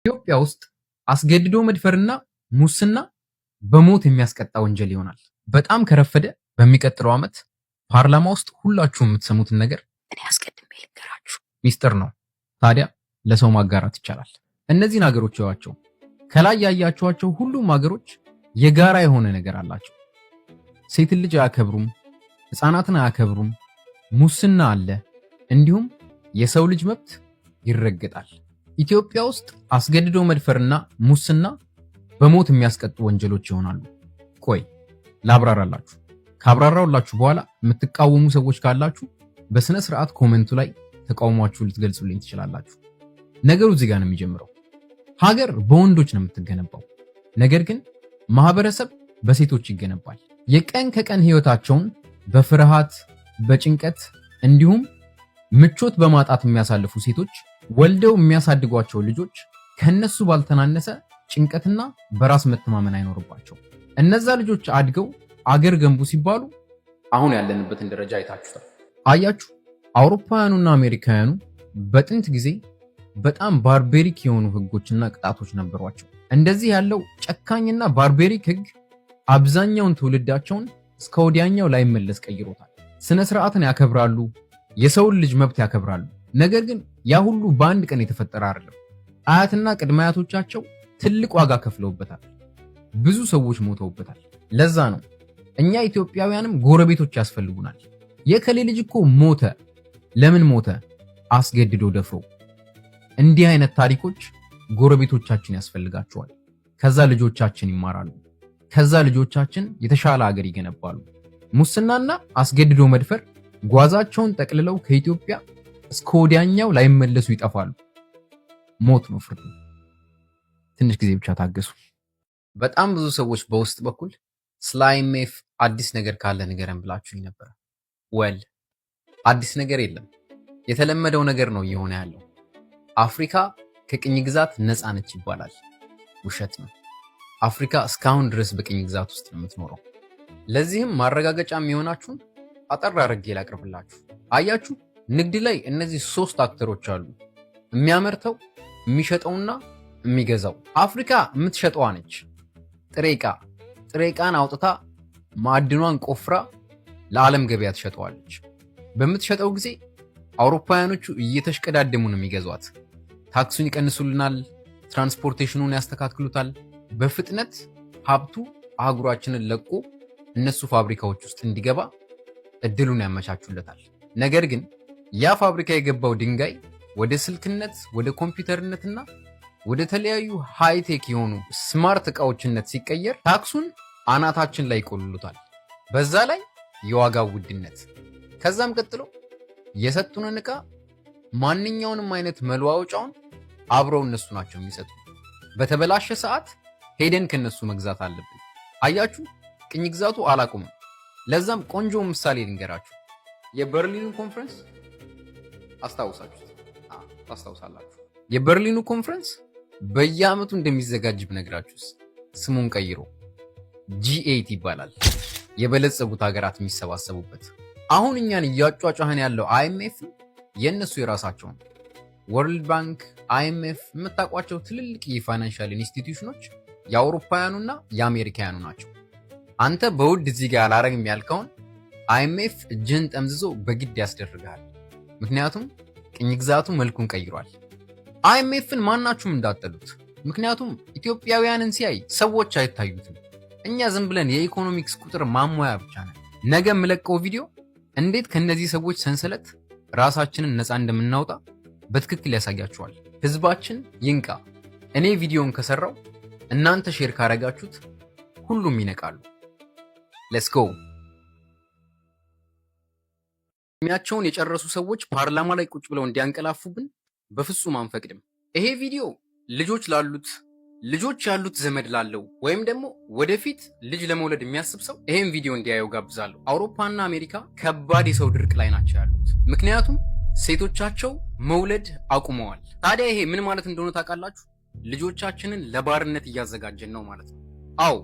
ኢትዮጵያ ውስጥ አስገድዶ መድፈርና ሙስና በሞት የሚያስቀጣ ወንጀል ይሆናል። በጣም ከረፈደ በሚቀጥለው ዓመት ፓርላማ ውስጥ ሁላችሁም የምትሰሙትን ነገር እኔ አስቀድሜ ልንገራችሁ። ሚስጥር ነው። ታዲያ ለሰው ማጋራት ይቻላል። እነዚህን ሀገሮች ያዋቸው። ከላይ ያያችኋቸው ሁሉም ሀገሮች የጋራ የሆነ ነገር አላቸው። ሴትን ልጅ አያከብሩም፣ ህፃናትን አያከብሩም፣ ሙስና አለ፣ እንዲሁም የሰው ልጅ መብት ይረገጣል። ኢትዮጵያ ውስጥ አስገድዶ መድፈርና ሙስና በሞት የሚያስቀጡ ወንጀሎች ይሆናሉ። ቆይ ላብራራላችሁ። ካብራራውላችሁ በኋላ የምትቃወሙ ሰዎች ካላችሁ በስነ ስርዓት ኮሜንቱ ላይ ተቃውሟችሁ ልትገልጹልኝ ትችላላችሁ። ነገሩ እዚህ ጋር ነው የሚጀምረው። ሀገር በወንዶች ነው የምትገነባው፣ ነገር ግን ማህበረሰብ በሴቶች ይገነባል። የቀን ከቀን ህይወታቸውን በፍርሃት በጭንቀት እንዲሁም ምቾት በማጣት የሚያሳልፉ ሴቶች ወልደው የሚያሳድጓቸው ልጆች ከነሱ ባልተናነሰ ጭንቀትና በራስ መተማመን አይኖርባቸው። እነዛ ልጆች አድገው አገር ገንቡ ሲባሉ አሁን ያለንበትን ደረጃ አይታችሁታል። አያችሁ፣ አውሮፓውያኑና አሜሪካውያኑ በጥንት ጊዜ በጣም ባርቤሪክ የሆኑ ህጎችና ቅጣቶች ነበሯቸው። እንደዚህ ያለው ጨካኝና ባርቤሪክ ህግ አብዛኛውን ትውልዳቸውን እስከ ወዲያኛው ላይመለስ ቀይሮታል። ስነ ስርዓትን ያከብራሉ፣ የሰውን ልጅ መብት ያከብራሉ። ነገር ግን ያ ሁሉ በአንድ ቀን የተፈጠረ አይደለም። አያትና ቅድመ አያቶቻቸው ትልቅ ዋጋ ከፍለውበታል። ብዙ ሰዎች ሞተውበታል። ለዛ ነው እኛ ኢትዮጵያውያንም ጎረቤቶች ያስፈልጉናል። የከሌ ልጅ እኮ ሞተ። ለምን ሞተ? አስገድዶ ደፍሮ። እንዲህ አይነት ታሪኮች ጎረቤቶቻችን ያስፈልጋቸዋል። ከዛ ልጆቻችን ይማራሉ። ከዛ ልጆቻችን የተሻለ ሀገር ይገነባሉ። ሙስናና አስገድዶ መድፈር ጓዛቸውን ጠቅልለው ከኢትዮጵያ እስከ ወዲያኛው ላይመለሱ ይጠፋሉ። ሞት ነው ፍርዱ። ትንሽ ጊዜ ብቻ ታገሱ። በጣም ብዙ ሰዎች በውስጥ በኩል ስለ IMF አዲስ ነገር ካለ ንገረን ብላችሁኝ ነበር። ወል አዲስ ነገር የለም። የተለመደው ነገር ነው እየሆነ ያለው። አፍሪካ ከቅኝ ግዛት ነፃ ነች ይባላል። ውሸት ነው። አፍሪካ እስካሁን ድረስ በቅኝ ግዛት ውስጥ ነው የምትኖረው። ለዚህም ማረጋገጫ የሚሆናችሁን አጠር አድርጌ ላቅርብላችሁ። አያችሁ፣ ንግድ ላይ እነዚህ ሶስት አክተሮች አሉ። የሚያመርተው፣ የሚሸጠውና የሚገዛው። አፍሪካ የምትሸጠዋ ነች ጥሬ ዕቃ። ጥሬ ዕቃን አውጥታ ማዕድኗን ቆፍራ ለዓለም ገበያ ትሸጠዋለች። በምትሸጠው ጊዜ አውሮፓውያኖቹ እየተሽቀዳደሙ ነው የሚገዟት። ታክሱን ይቀንሱልናል፣ ትራንስፖርቴሽኑን ያስተካክሉታል። በፍጥነት ሀብቱ አህጉራችንን ለቆ እነሱ ፋብሪካዎች ውስጥ እንዲገባ እድሉን ያመቻቹለታል። ነገር ግን ያ ፋብሪካ የገባው ድንጋይ ወደ ስልክነት፣ ወደ ኮምፒውተርነትና ወደ ተለያዩ ሃይቴክ የሆኑ ስማርት ዕቃዎችነት ሲቀየር ታክሱን አናታችን ላይ ይቆልሉታል። በዛ ላይ የዋጋው ውድነት። ከዛም ቀጥሎ የሰጡንን ዕቃ ማንኛውንም አይነት መለዋወጫውን አብረው እነሱ ናቸው የሚሰጡ። በተበላሸ ሰዓት ሄደን ከነሱ መግዛት አለብን። አያችሁ፣ ቅኝ ግዛቱ አላቆመም። ለዛም ቆንጆ ምሳሌ ልንገራችሁ። የበርሊኑ ኮንፈረንስ ታስታውሳላችሁ? የበርሊኑ ኮንፈረንስ በየዓመቱ እንደሚዘጋጅ ብነግራችሁስ? ስሙን ቀይሮ G8 ይባላል። የበለጸጉት ሀገራት የሚሰባሰቡበት። አሁን እኛን እያጫጫህን ያለው IMF የነሱ የራሳቸው ነው። ወርልድ ባንክ፣ IMF የምታውቋቸው ትልልቅ የፋይናንሻል ኢንስቲትዩሽኖች የአውሮፓውያኑና የአሜሪካውያኑ ናቸው። አንተ በውድ እዚህ ጋር አላረግም ያልከውን IMF እጅህን ጠምዝዞ በግድ ያስደርግሃል። ምክንያቱም ቅኝ ግዛቱ መልኩን ቀይሯል። IMFን ማናችሁም እንዳጠሉት። ምክንያቱም ኢትዮጵያውያንን ሲያይ ሰዎች አይታዩትም። እኛ ዝም ብለን የኢኮኖሚክስ ቁጥር ማሟያ ብቻ ነን። ነገ የምለቀው ቪዲዮ እንዴት ከነዚህ ሰዎች ሰንሰለት ራሳችንን ነፃ እንደምናወጣ በትክክል ያሳያችኋል። ህዝባችን ይንቃ። እኔ ቪዲዮን ከሰራው እናንተ ሼር ካረጋችሁት ሁሉም ይነቃሉ። ሌትስ ጎ። እድሜያቸውን የጨረሱ ሰዎች ፓርላማ ላይ ቁጭ ብለው እንዲያንቀላፉብን በፍጹም አንፈቅድም። ይሄ ቪዲዮ ልጆች ያሉት ዘመድ ላለው ወይም ደግሞ ወደፊት ልጅ ለመውለድ የሚያስብ ሰው ይሄን ቪዲዮ እንዲያየው ጋብዛለሁ። አውሮፓና አሜሪካ ከባድ የሰው ድርቅ ላይ ናቸው ያሉት። ምክንያቱም ሴቶቻቸው መውለድ አቁመዋል። ታዲያ ይሄ ምን ማለት እንደሆነ ታውቃላችሁ? ልጆቻችንን ለባርነት እያዘጋጀን ነው ማለት ነው። አዎ፣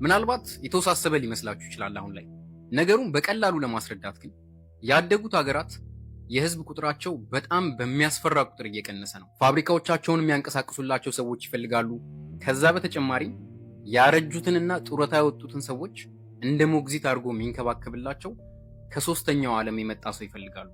ምናልባት የተወሳሰበ ሊመስላችሁ ይችላል አሁን ላይ። ነገሩን በቀላሉ ለማስረዳት ግን ያደጉት ሀገራት የህዝብ ቁጥራቸው በጣም በሚያስፈራ ቁጥር እየቀነሰ ነው። ፋብሪካዎቻቸውን የሚያንቀሳቅሱላቸው ሰዎች ይፈልጋሉ። ከዛ በተጨማሪ ያረጁትንና ጡረታ የወጡትን ሰዎች እንደ ሞግዚት አድርጎ የሚንከባከብላቸው ከሶስተኛው ዓለም የመጣ ሰው ይፈልጋሉ።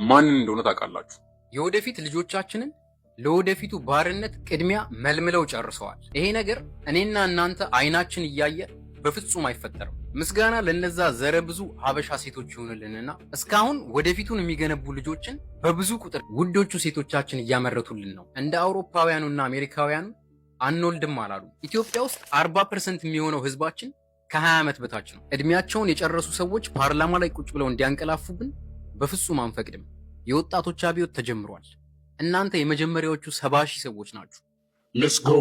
ማንን እንደሆነ ታውቃላችሁ? የወደፊት ልጆቻችንን ለወደፊቱ ባርነት ቅድሚያ መልምለው ጨርሰዋል። ይሄ ነገር እኔና እናንተ አይናችን እያየ በፍጹም አይፈጠርም። ምስጋና ለነዛ ዘረ ብዙ ሀበሻ ሴቶች ይሆንልንና እስካሁን ወደፊቱን የሚገነቡ ልጆችን በብዙ ቁጥር ውዶቹ ሴቶቻችን እያመረቱልን ነው። እንደ አውሮፓውያኑና አሜሪካውያኑ አንወልድም አላሉ። ኢትዮጵያ ውስጥ 40% የሚሆነው ህዝባችን ከ20 ዓመት በታች ነው። እድሜያቸውን የጨረሱ ሰዎች ፓርላማ ላይ ቁጭ ብለው እንዲያንቀላፉብን በፍጹም አንፈቅድም። የወጣቶች አብዮት ተጀምሯል። እናንተ የመጀመሪያዎቹ 70,000 ሰዎች ናችሁ። Let's go.